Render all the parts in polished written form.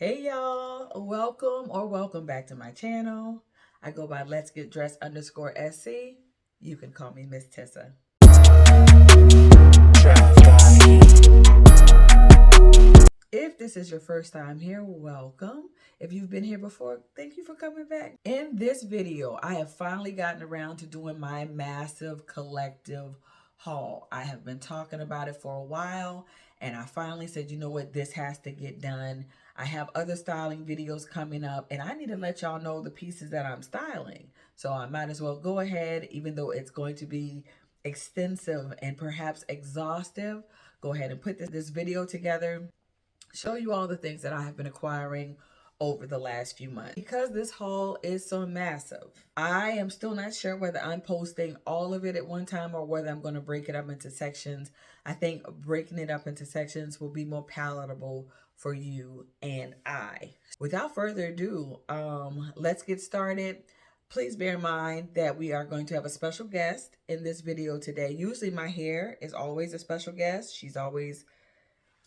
Hey y'all, welcome back to my channel. I go by Let's Get Dressed _SC. You can call me Miss Tessa. If this is your first time here, welcome. If you've been here before, thank you for coming back. In this video, I have finally gotten around to doing my massive collective haul. I have been talking about it for a while, and I finally said, you know what, this has to get done. I have other styling videos coming up, and I need to let y'all know the pieces that I'm styling. So I might as well go ahead, even though it's going to be extensive and perhaps exhaustive, go ahead and put this video together, show you all the things that I have been acquiring over the last few months. Because this haul is so massive, I am still not sure whether I'm posting all of it at one time or whether I'm going to break it up into sections. I think breaking it up into sections will be more palatable for you and I. Without further ado, let's get started. Please bear in mind that we are going to have a special guest in this video today. Usually my hair is always a special guest. She's always,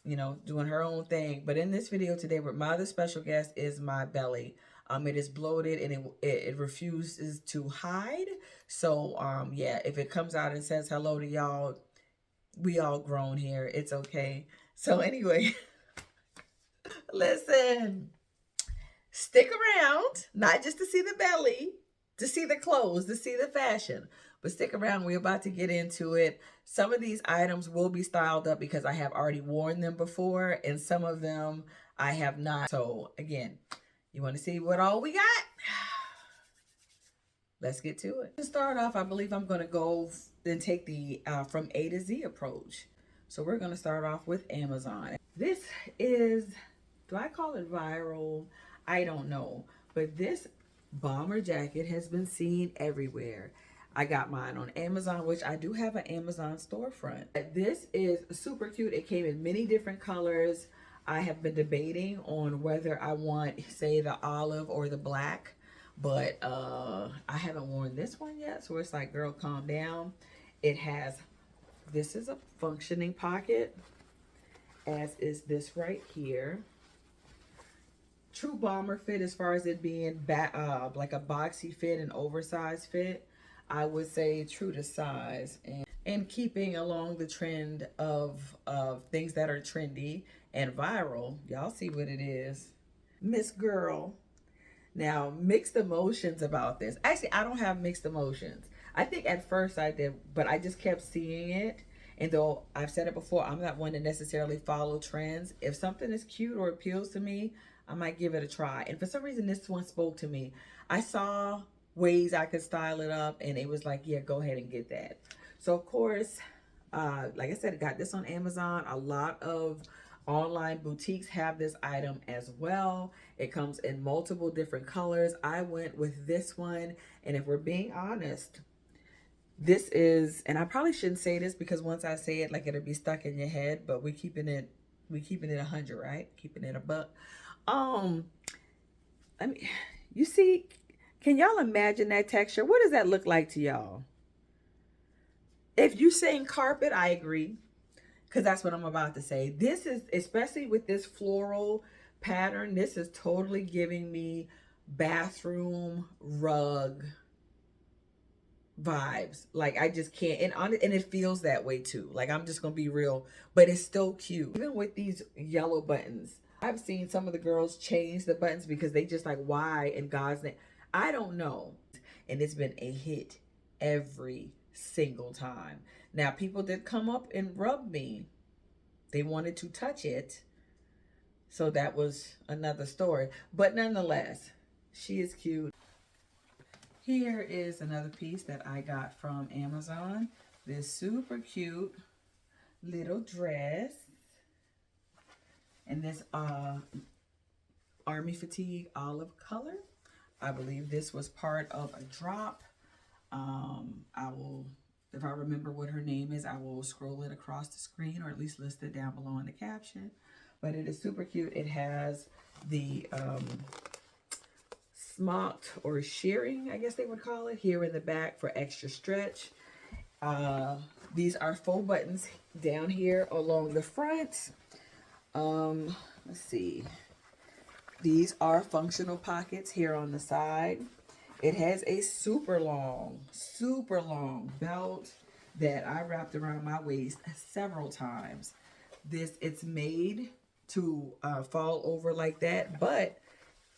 you know, doing her own thing. But in this video today, my other special guest is my belly. It is bloated and it refuses to hide. So yeah, if it comes out and says hello to y'all, we all grown here. It's okay. So anyway, listen, stick around, not just to see the belly, to see the clothes, to see the fashion, but stick around. We're about to get into it. Some of these items will be styled up because I have already worn them before, and some of them I have not. So again, you want to see what all we got? Let's get to it. To start off, I believe I'm going to go and take the from A to Z approach. So we're going to start off with Amazon. This is, do I call it viral? I don't know. But this bomber jacket has been seen everywhere. I got mine on Amazon, which I do have an Amazon storefront. This is super cute. It came in many different colors. I have been debating on whether I want, say, the olive or the black, but I haven't worn this one yet. So it's like, girl, calm down. It has, this is a functioning pocket, as is this right here. True bomber fit as far as it being like a boxy fit, an oversized fit. I would say true to size and keeping along the trend of things that are trendy and viral. Y'all see what it is. Miss Girl. Now, mixed emotions about this. Actually, I don't have mixed emotions. I think at first I did, but I just kept seeing it. And though I've said it before, I'm not one to necessarily follow trends. If something is cute or appeals to me, I might give it a try. And for some reason, this one spoke to me. I saw ways I could style it up, and it was like, yeah, go ahead and get that. So of course, like I said, I got this on Amazon. A lot of online boutiques have this item as well. It comes in multiple different colors. I went with this one, and if we're being honest, this is, and I probably shouldn't say this because once I say it, like, it'll be stuck in your head, but we keeping it 100, right? Keeping it a buck. I mean, you see, can y'all imagine that texture? What does that look like to y'all? If you're saying carpet, I agree, because that's what I'm about to say. This is, especially with this floral pattern, this is totally giving me bathroom rug vibes. Like, I just can't, and it feels that way too. Like, I'm just gonna be real, but it's still cute. Even with these yellow buttons, I've seen some of the girls change the buttons because they just like, why in God's name? I don't know. And it's been a hit every single time. Now, people did come up and rub me. They wanted to touch it. So that was another story. But nonetheless, she is cute. Here is another piece that I got from Amazon. This super cute little dress. And this army fatigue olive color. I believe this was part of a drop. I will, if I remember what her name is, I will scroll it across the screen, or at least list it down below in the caption. But it is super cute. It has the smocked or shearing, I guess they would call it, here in the back for extra stretch. These are faux buttons down here along the front. Let's see. These are functional pockets here on the side. It has a super long belt that I wrapped around my waist several times. It's made to fall over like that, but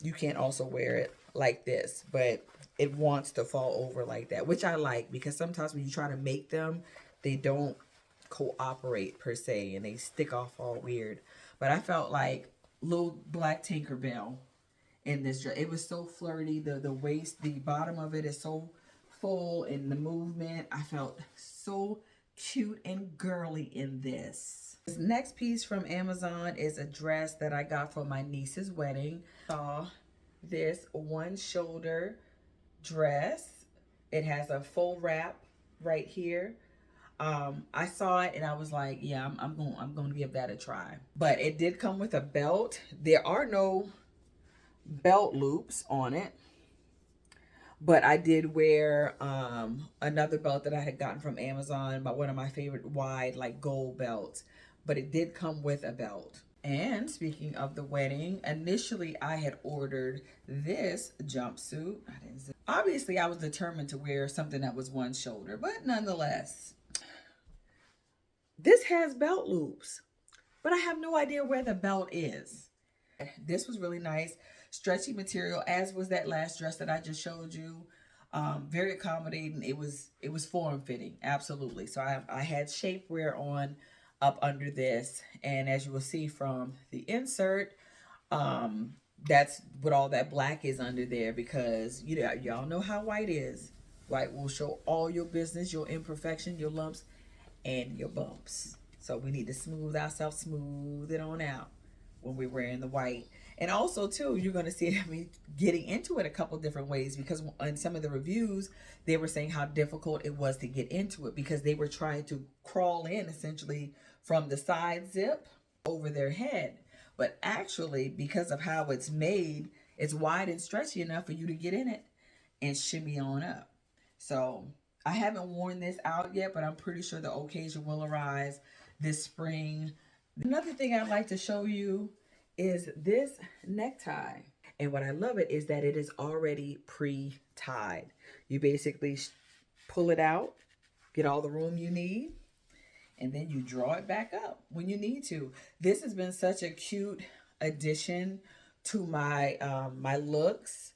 you can also wear it like this, but it wants to fall over like that, which I like, because sometimes when you try to make them, they don't cooperate per se, and they stick off all weird. But I felt like little black Tinkerbell in this dress. It was so flirty. The waist, the bottom of it is so full, in the movement. I felt so cute and girly in this. This next piece from Amazon is a dress that I got for my niece's wedding. Saw this one shoulder dress. It has a full wrap right here. I saw it and I was like, yeah, I'm going to give that a try. But it did come with a belt. There are no belt loops on it, but I did wear another belt that I had gotten from Amazon, but one of my favorite wide, like, gold belts. But it did come with a belt. And speaking of the wedding, initially I had ordered this jumpsuit. Obviously I was determined to wear something that was one shoulder, but nonetheless, this has belt loops, but I have no idea where the belt is. This was really nice. Stretchy material, as was that last dress that I just showed you. Very accommodating. It was form-fitting, absolutely. So I had shapewear on up under this, and as you will see from the insert, that's what all that black is under there, because y'all know how white is. White will show all your business, your imperfection, your lumps, and your bumps. So we need to smooth ourselves, smooth it on out when we're wearing the white. And also too, you're going to see me getting into it a couple different ways, because in some of the reviews, they were saying how difficult it was to get into it, because they were trying to crawl in essentially from the side zip over their head. But actually, because of how it's made, it's wide and stretchy enough for you to get in it and shimmy on up. So I haven't worn this out yet, but I'm pretty sure the occasion will arise this spring. Another thing I'd like to show you is this necktie. And what I love it is that it is already pre-tied. You basically pull it out, get all the room you need, and then you draw it back up when you need to. This has been such a cute addition to my my looks.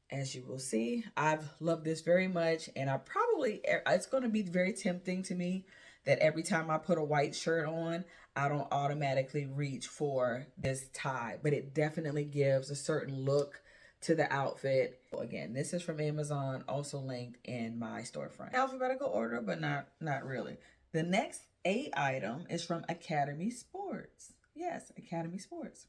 As you will see, I've loved this very much, and it's going to be very tempting to me that every time I put a white shirt on, I don't automatically reach for this tie, but it definitely gives a certain look to the outfit. Again, this is from Amazon, also linked in my storefront. Alphabetical order, but not really. The next item is from Academy Sports. Yes, Academy Sports.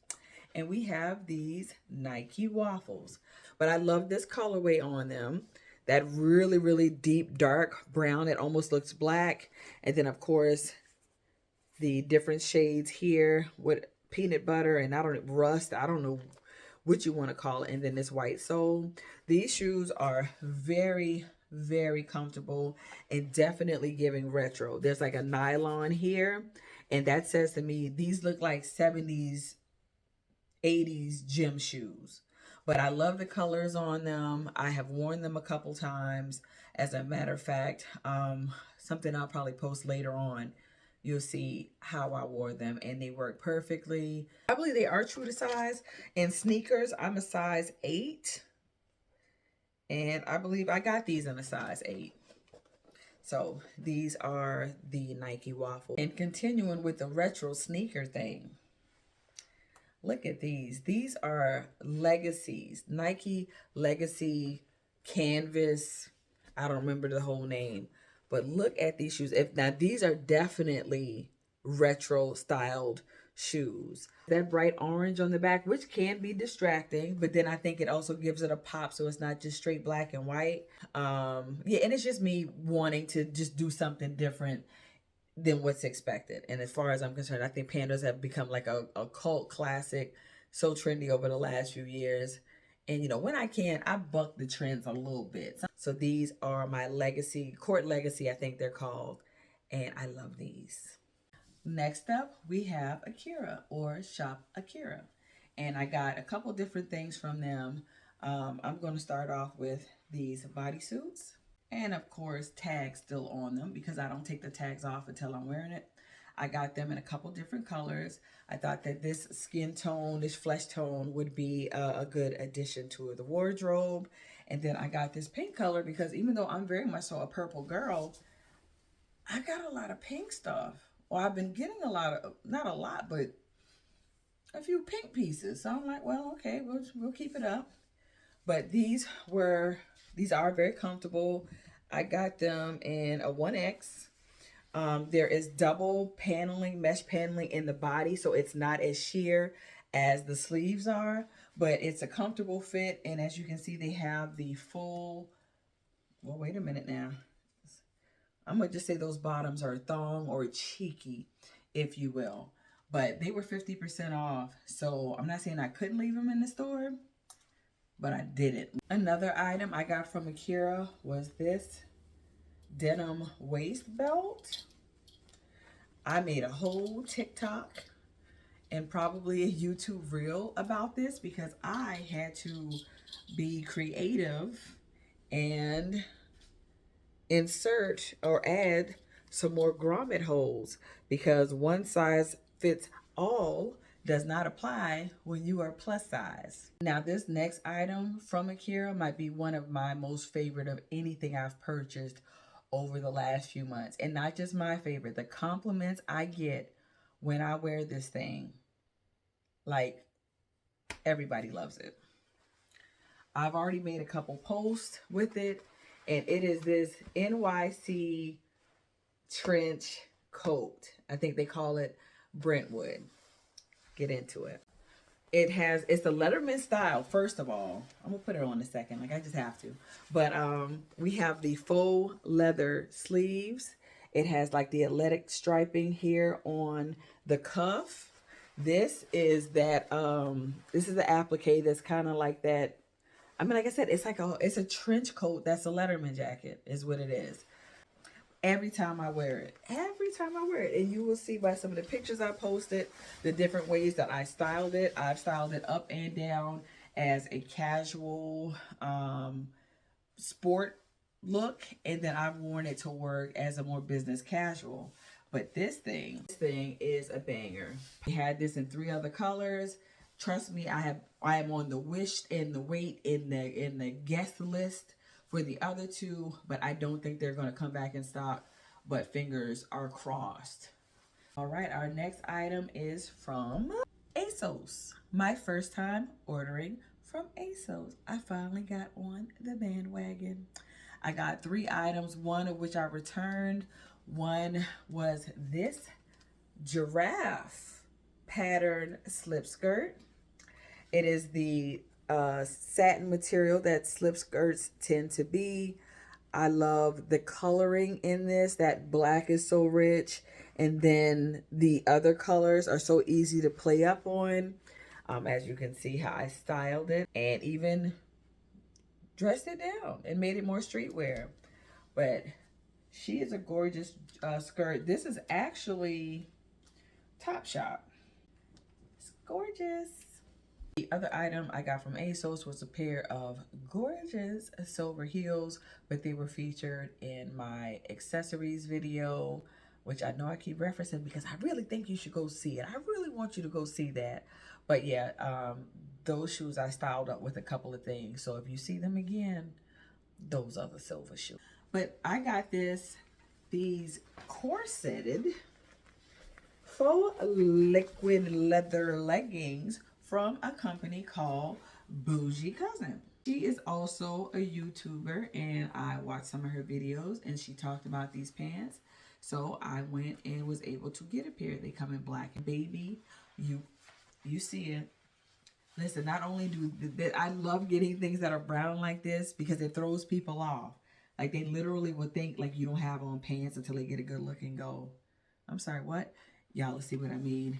And we have these Nike Waffles. But I love this colorway on them. That really deep dark brown. It almost looks black. And then, of course, the different shades here with peanut butter and rust. I don't know what you want to call it. And then this white sole. These shoes are very comfortable and definitely giving retro. There's like a nylon here. And that says to me, these look like 70s, 80s gym shoes. But I love the colors on them. I have worn them a couple times. As a matter of fact, something I'll probably post later on, you'll see how I wore them, and they work perfectly. I believe they are true to size. In sneakers, I'm a size 8. And I believe I got these in a size 8. So these are the Nike Waffle. And continuing with the retro sneaker thing. Look at these. These are Legacies. Nike Legacy Canvas. I don't remember the whole name. But look at these shoes. Now, these are definitely retro styled shoes. That bright orange on the back, which can be distracting, but then I think it also gives it a pop, so it's not just straight black and white. Yeah, and it's just me wanting to just do something different than what's expected. And as far as I'm concerned, I think pandas have become like a cult classic, so trendy over the last few years. And when I can, I buck the trends a little bit. So these are my Legacy, Court Legacy, I think they're called, and I love these. Next up, we have AKIRA, or Shop AKIRA. and I got a couple different things from them. I'm going to start off with these bodysuits, and of course tags still on them because I don't take the tags off until I'm wearing it. I got them in a couple different colors. I thought that this skin tone, this flesh tone would be a good addition to the wardrobe. And then I got this pink color because even though I'm very much so a purple girl, I got a lot of pink stuff. Well, I've been getting a lot of, not a lot, but a few pink pieces. So I'm like, well, okay, we'll keep it up. But these are very comfortable. I got them in a 1X. There is double paneling, mesh paneling in the body, so it's not as sheer as the sleeves are, but it's a comfortable fit. And as you can see, they have the full, well, wait a minute now. I'm going to just say those bottoms are thong or cheeky, if you will. But they were 50% off, so I'm not saying I couldn't leave them in the store, but I didn't. Another item I got from AKIRA was this denim waist belt. I made a whole TikTok and probably a YouTube reel about this because I had to be creative and insert or add some more grommet holes because one size fits all does not apply when you are plus size. Now this next item from AKIRA might be one of my most favorite of anything I've purchased over the last few months. And not just my favorite, the compliments I get when I wear this thing, like everybody loves it. I've already made a couple posts with it, and it is this NYC trench coat. I think they call it Brentwood. Get into it. It's the Letterman style, first of all. I'm gonna put it on in a second, like I just have to. But we have the faux leather sleeves. It has like the athletic striping here on the cuff. This is that this is the applique that's kind of like that. I mean, like I said, it's a trench coat that's a Letterman jacket, is what it is. Every time I wear it, and you will see by some of the pictures I posted, the different ways that I styled it. I've styled it up and down as a casual sport look, and then I've worn it to work as a more business casual. But this thing is a banger. I had this in 3 other colors. Trust me, I am on the wish and the wait in the guest list for the other 2, but I don't think they're going to come back in stock, but fingers are crossed. All right, our next item is from ASOS. My first time ordering from ASOS. I finally got on the bandwagon. I got 3 items, one of which I returned. One was this giraffe pattern slip skirt. It is the satin material that slip skirts tend to be. I love the coloring in this. That black is so rich, and then the other colors are so easy to play up on. As you can see how I styled it and even dressed it down and made it more streetwear. But she is a gorgeous skirt. This is actually Topshop. It's gorgeous. The other item I got from ASOS was a pair of gorgeous silver heels, but they were featured in my accessories video, which I know I keep referencing because I really think you should go see it. I really want you to go see that. But yeah, those shoes I styled up with a couple of things. So if you see them again, those are the silver shoes. But I got these corseted faux liquid leather leggings from a company called Bougie Cousin. She is also a YouTuber, and I watched some of her videos, and she talked about these pants. So I went and was able to get a pair. They come in black. Baby, you see it. Listen, not only I love getting things that are brown like this because it throws people off. Like they literally would think like you don't have on pants until they get a good look and go, I'm sorry, what? Y'all, let's see what I mean.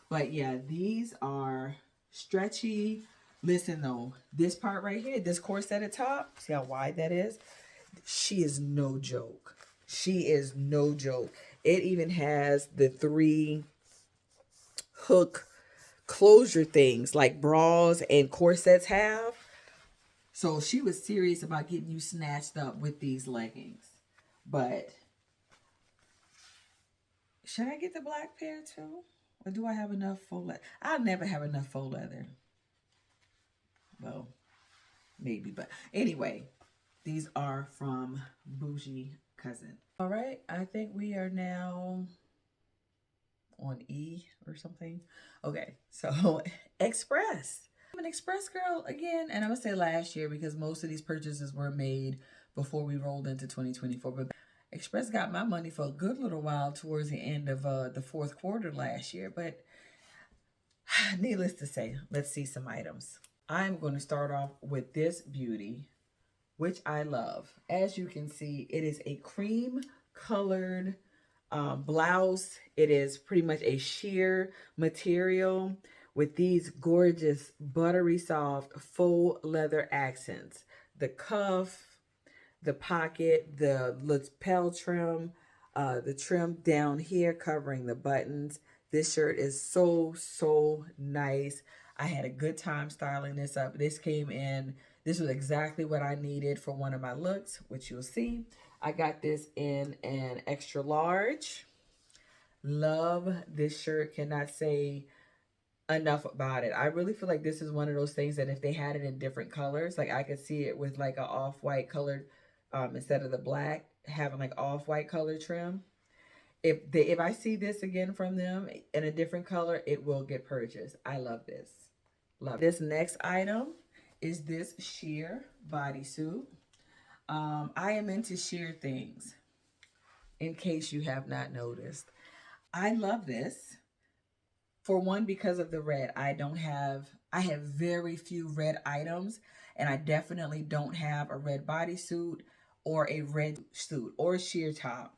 But yeah, these are stretchy. Listen though, this part right here, this corset at the top, see how wide that is? She is no joke. She is no joke. It even has the 3 hook closure things like bras and corsets have. So she was serious about getting you snatched up with these leggings. But should I get the black pair too? Or do I have enough faux leather? I'll never have enough faux leather. Well, maybe. But anyway, these are from Bougie Cousin. All right. I think we are now on E or something. Okay. So Express. I'm an Express girl again. And I'm going to say last year because most of these purchases were made before we rolled into 2024. But Express got my money for a good little while towards the end of the fourth quarter last year. But needless to say, let's see some items. I'm going to start off with this beauty, which I love. As you can see, it is a cream colored blouse. It is pretty much a sheer material with these gorgeous buttery soft faux leather accents. The cuff, the pocket, the lapel trim, the trim down here covering the buttons. This shirt is so nice. I had a good time styling this up. This came in, this was exactly what I needed for one of my looks, which you'll see. I got this in an extra large. Love this shirt, cannot say enough about it. I really feel like this is one of those things that if they had it in different colors, like I could see it with like an off-white colored, instead of the black, having like off-white color trim. If I see this again from them in a different color, it will get purchased. I love this. Love this. Next item is this sheer bodysuit. I am into sheer things, in case you have not noticed. I love this. For one, because of the red. I have very few red items, and I definitely don't have a red bodysuit or a red suit or sheer top.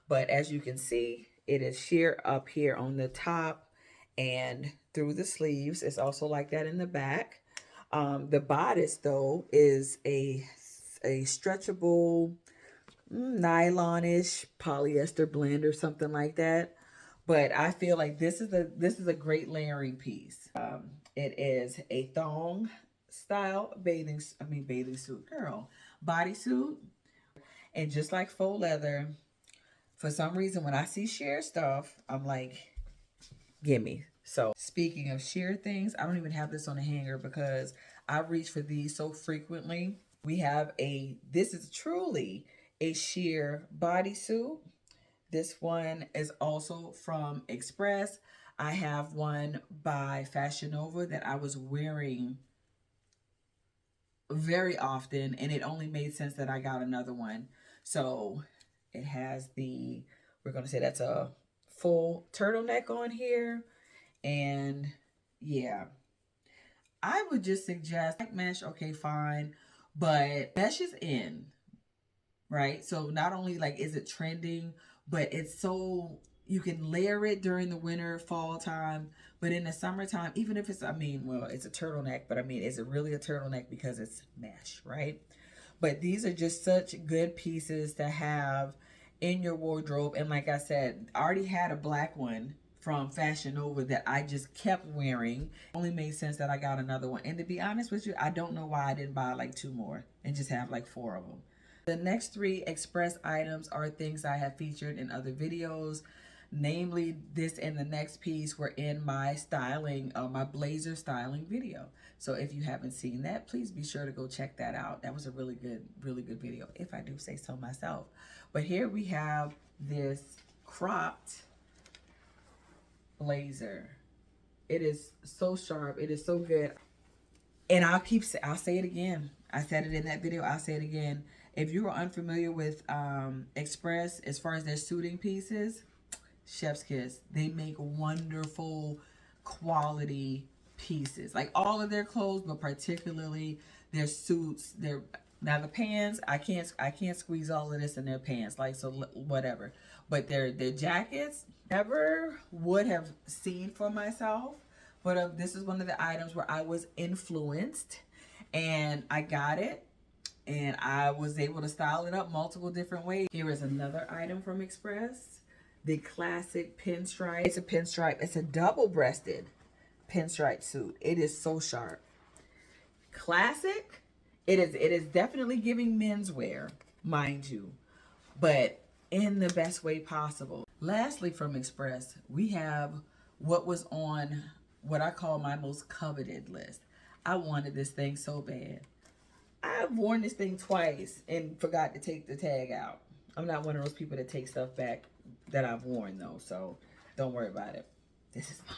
But as you can see, it is sheer up here on the top and through the sleeves. It's also like that in the back. The bodice, though, is a stretchable, nylon-ish polyester blend or something like that. But I feel like this is a great layering piece. It is a thong style bathing suit, girl, bodysuit. And just like faux leather, for some reason, when I see sheer stuff, I'm like, gimme. So speaking of sheer things, I don't even have this on a hanger because I reach for these so frequently. We have this is truly a sheer bodysuit. This one is also from Express. I have one by FASHIONNOVA that I was wearing very often, and it only made sense that I got another one. So it has we're going to say that's a full turtleneck on here. And yeah, I would just suggest like mesh, okay, fine. But mesh is in, right? So not only like is it trending, but it's so you can layer it during the winter, fall time. But in the summertime, even if it's, well, it's a turtleneck, but is it really a turtleneck because it's mesh, right? But these are just such good pieces to have in your wardrobe. And like I said, I already had a black one from FASHIONNOVA that I just kept wearing. Only made sense that I got another one. And to be honest with you, I don't know why I didn't buy like 2 more and just have like 4 of them. The next 3 Express items are things I have featured in other videos. Namely, this and the next piece were in my styling, my blazer styling video. So if you haven't seen that, please be sure to go check that out. That was a really good video, if I do say so myself. But here we have this cropped blazer. It is so sharp. It is so good. And I'll say it again. I said it in that video. I'll say it again. If you are unfamiliar with Express, as far as their suiting pieces, chef's kiss. They make wonderful quality pieces. Like all of their clothes, but particularly their suits. Now the pants, I can't squeeze all of this in their pants. Like, so whatever. But their jackets, never would have seen for myself. But this is one of the items where I was influenced, and I got it. And I was able to style it up multiple different ways. Here is another item from Express. The classic pinstripe. It's a pinstripe. It's a double-breasted pinstripe suit. It is so sharp. Classic. It is definitely giving menswear, mind you, but in the best way possible. Lastly, from Express, we have what was on what I call my most coveted list. I wanted this thing so bad. I've worn this thing twice and forgot to take the tag out. I'm not one of those people that take stuff back that I've worn though, so don't worry about it. This is mine.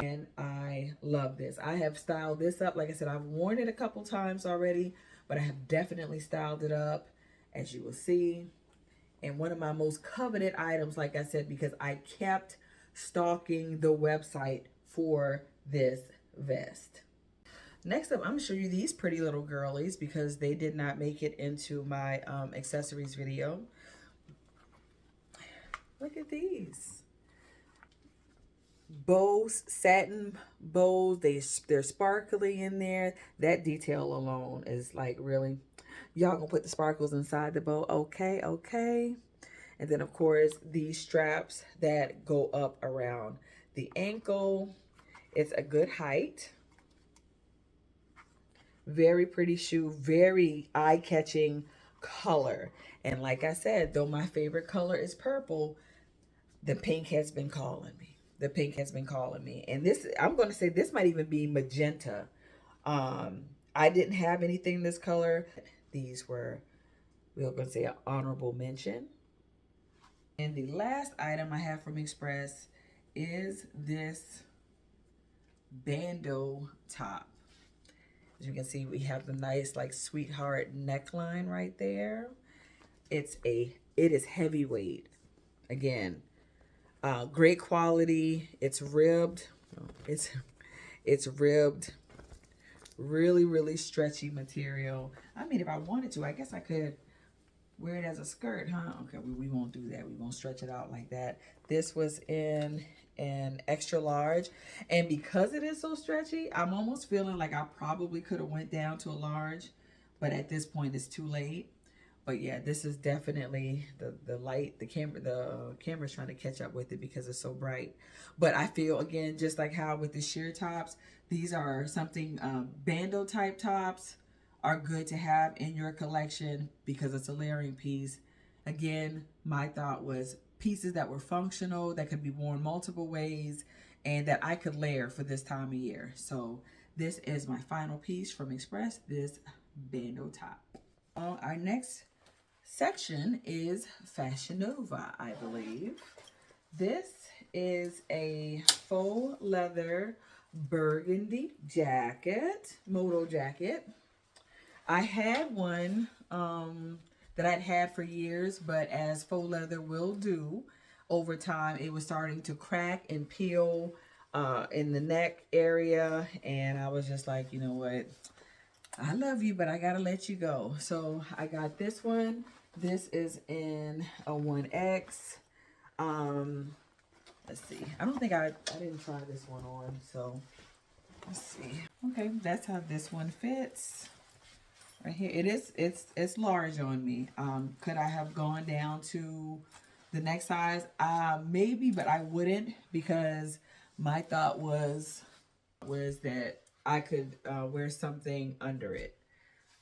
And I love this. I have styled this up. Like I said, I've worn it a couple times already, but I have definitely styled it up, as you will see. And one of my most coveted items, like I said, because I kept stalking the website for this vest. Next up, I'm going to show you these pretty little girlies because they did not make it into my accessories video. Look at these. Bows, satin bows. They're sparkly in there. That detail alone is like, really? Y'all gonna put the sparkles inside the bow? Okay, okay. And then, of course, these straps that go up around the ankle. It's a good height. Very pretty shoe, very eye-catching color. And like I said, though my favorite color is purple, the pink has been calling me. The pink has been calling me. And this, I'm going to say this might even be magenta. I didn't have anything this color. These were, we're going to say, an honorable mention. And the last item I have from Express is this bandeau top. As you can see, we have the nice like sweetheart neckline right there. It is heavyweight. Again, great quality. It's ribbed. It's ribbed. Really, really stretchy material. I mean, if I wanted to, I guess I could wear it as a skirt, huh? Okay, we won't do that. We won't stretch it out like that. This was in an extra large, and because it is so stretchy, I'm almost feeling like I probably could have went down to a large, but at this point it's too late. But yeah, this is definitely the light, the camera's trying to catch up with it because it's so bright. But I feel, again, just like how with the sheer tops, these are something, bandeau type tops are good to have in your collection because it's a layering piece. Again, my thought was pieces that were functional, that could be worn multiple ways, and that I could layer for this time of year. So this is my final piece from Express, this bandeau top. Our next section is Fashion Nova, I believe. This is a faux leather burgundy jacket, moto jacket. I had one that I'd had for years, but as faux leather will do over time, it was starting to crack and peel in the neck area, and I was just like, you know what, I love you, but I gotta let you go. So I got this one. This is in a 1X. Let's see, I don't think I didn't try this one on, so let's see. Okay, that's how this one fits. Right here, it's large on me. Could I have gone down to the next size? Maybe, but I wouldn't, because my thought was that I could wear something under it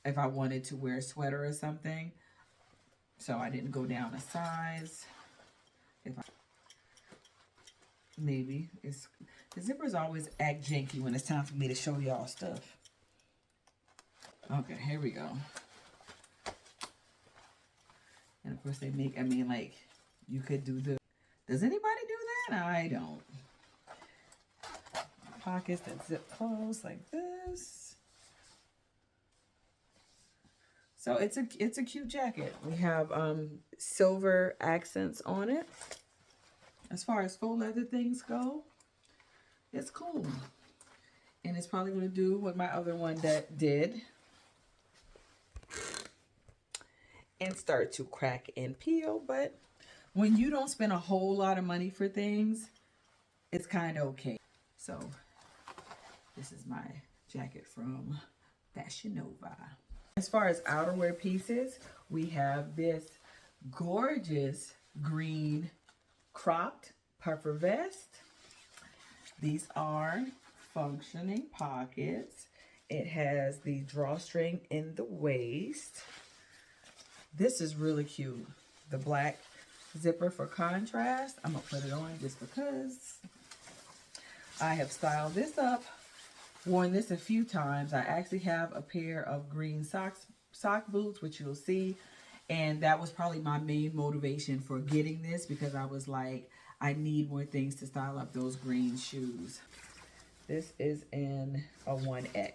if I wanted to wear a sweater or something. So I didn't go down a size. Maybe it's the zippers always act janky when it's time for me to show y'all stuff. Okay, here we go. And of course they make, I mean, like, you could do the, does anybody do that? I don't. Pockets that zip close like this. So it's a cute jacket. We have silver accents on it. As far as faux leather things go, it's cool. And it's probably going to do what my other one that did. And start to crack and peel. But when you don't spend a whole lot of money for things, it's kind of okay. So this is my jacket from Fashion Nova. As far as outerwear pieces, we have this gorgeous green cropped puffer vest. These are functioning pockets. It has the drawstring in the waist. This is really cute. The black zipper for contrast. I'm gonna put it on just because I have styled this up, worn this a few times. I actually have a pair of green sock boots, which you'll see. And that was probably my main motivation for getting this, because I was like, I need more things to style up those green shoes. This is in a 1X.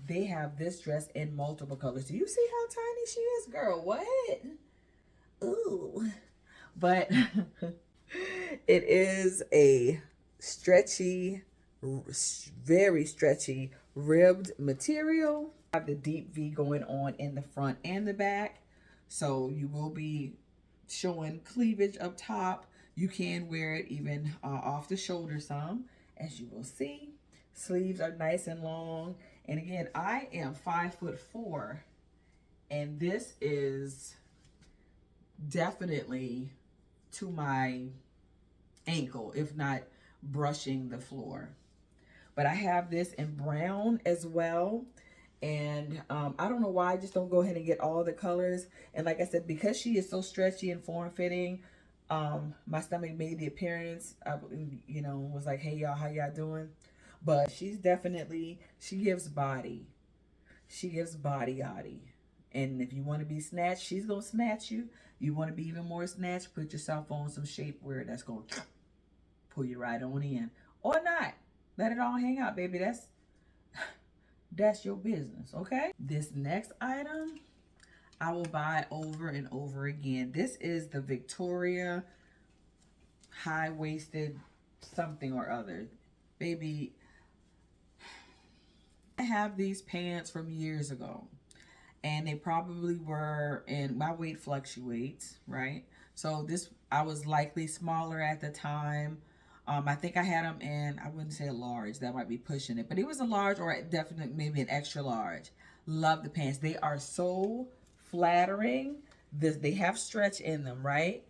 They have this dress in multiple colors. Do you see how tiny she is, girl? What? Ooh. But it is a stretchy, very stretchy, ribbed material. Have the deep V going on in the front and the back, so you will be showing cleavage up top. You can wear it even off the shoulder some, as you will see. Sleeves are nice and long, and again, I am 5'4", and this is definitely to my ankle, if not brushing the floor. But I have this in brown as well. And I don't know why I just don't go ahead and get all the colors. And like I said, because she is so stretchy and form-fitting, my stomach made the appearance. You know, was like, hey y'all, how y'all doing? But she's definitely, she gives body. She gives body-yaddy. And if you want to be snatched, she's going to snatch you. You want to be even more snatched, put yourself on some shapewear that's going to pull you right on in. Or not. Let it all hang out, baby. That's your business, okay? This next item, I will buy over and over again. This is the Victoria high-waisted something or other. Baby, I have these pants from years ago, and they probably were, and my weight fluctuates, right? So this, I was likely smaller at the time. I think I had them in, I wouldn't say a large, that might be pushing it, but it was a large, or definitely maybe an extra large. Love the pants. They are so flattering. They have stretch in them, right?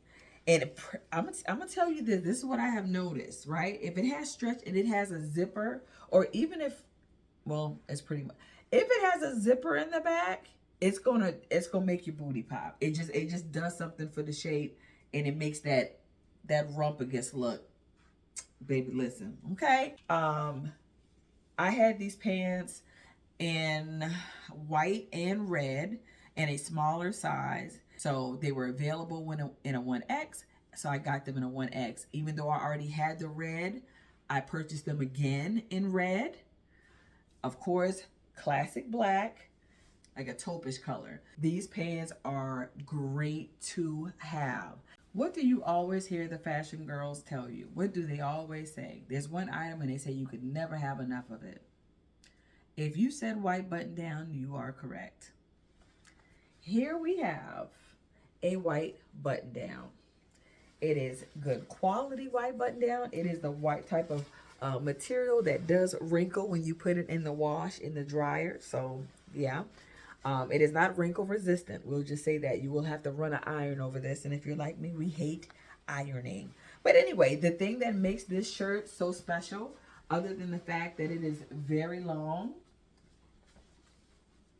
And I'm gonna tell you this. This is what I have noticed, right? If it has stretch and it has a zipper, or even if, well, it's pretty much, if it has a zipper in the back, it's gonna make your booty pop. It just does something for the shape, and it makes that rumpus look. Baby, listen, okay? I had these pants in white and red in a smaller size. So they were available in a 1X. So I got them in a 1X. Even though I already had the red, I purchased them again in red. Of course, classic black, like a taupish color. These pants are great to have. What do you always hear the fashion girls tell you? What do they always say? There's one item and they say you could never have enough of it. If you said white button down, you are correct. Here we have a white button down. It is good quality white button down. It is the white type of material that does wrinkle when you put it in the wash, in the dryer. So yeah. It is not wrinkle resistant. We'll just say that. You will have to run an iron over this. And if you're like me, we hate ironing. But anyway, the thing that makes this shirt so special, other than the fact that it is very long,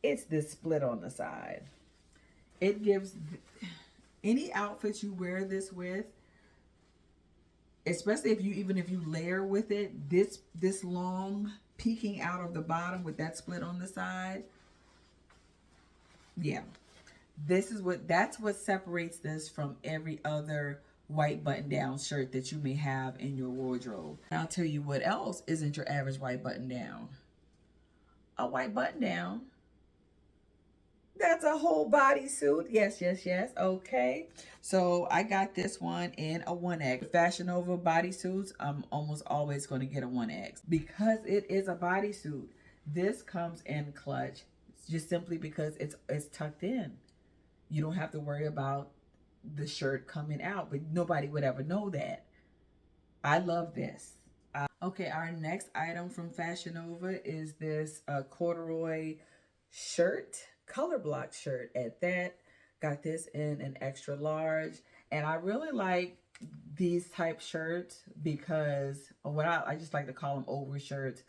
it's this split on the side. It gives any outfit you wear this with, especially if you layer with it, this long peeking out of the bottom with that split on the side. Yeah, that's what separates this from every other white button down shirt that you may have in your wardrobe. And I'll tell you what else isn't your average white button down. A white button down. That's a whole bodysuit. Yes, yes, yes. Okay. So I got this one in a 1X. FASHIONNOVA bodysuits, I'm almost always going to get a 1X. Because it is a bodysuit, this comes in clutch. Just simply because it's tucked in. You don't have to worry about the shirt coming out, but nobody would ever know that. I love this. Okay, our next item from FASHIONNOVA is this corduroy shirt, color block shirt at that. Got this in an extra large, and I really like these type shirts because what I just like to call them over shirts,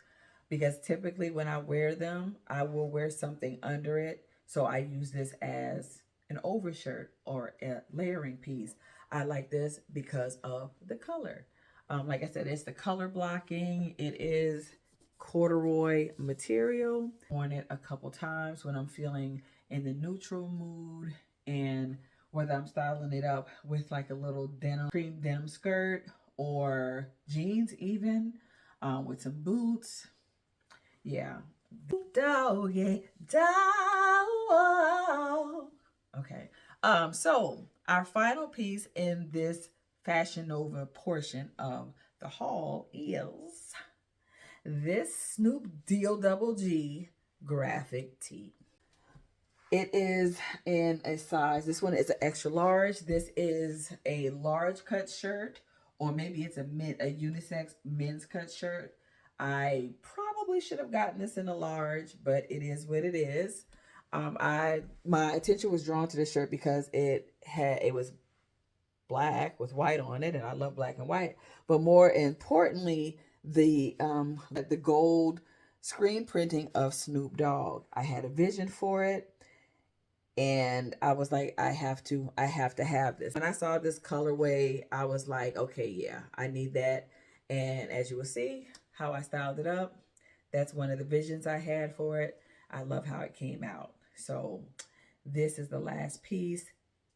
because typically when I wear them, I will wear something under it. So I use this as an overshirt or a layering piece. I like this because of the color. Like I said, it's the color blocking. It is corduroy material. Worn it a couple times when I'm feeling in the neutral mood, and whether I'm styling it up with like a little denim, cream denim skirt or jeans even, with some boots. Yeah. Doggy dog. Okay. So our final piece in this Fashion Nova portion of the haul is this Snoop Dogg graphic tee. It is in a size, this one is an extra large. This is a large cut shirt, or maybe it's a unisex men's cut shirt. I probably should have gotten this in a large, but it is what it is. My attention was drawn to this shirt because it was black with white on it, and I love black and white. But more importantly, the gold screen printing of Snoop Dogg. I had a vision for it, and I was like, I have to have this. When I saw this colorway, I was like, okay, yeah, I need that. And as you will see how I styled it up, that's one of the visions I had for it. I love how it came out. So this is the last piece,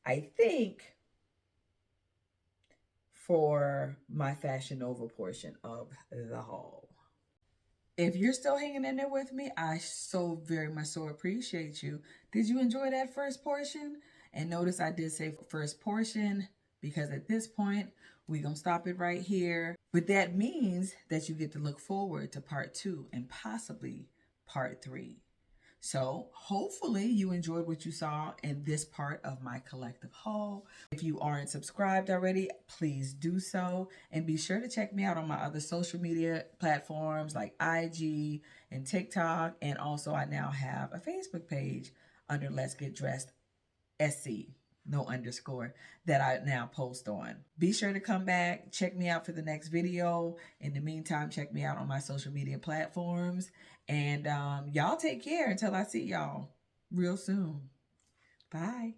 I think, for my Fashion Nova portion of the haul. If you're still hanging in there with me, I so very much so appreciate you. Did you enjoy that first portion? And notice I did say first portion because at this point, we're going to stop it right here. But that means that you get to look forward to part 2 and possibly part 3. So hopefully you enjoyed what you saw in this part of my collective haul. If you aren't subscribed already, please do so. And be sure to check me out on my other social media platforms like IG and TikTok. And also I now have a Facebook page under Let's Get Dressed SC, no underscore, that I now post on. Be sure to come back, check me out for the next video. In the meantime, check me out on my social media platforms. And y'all take care until I see y'all real soon. Bye.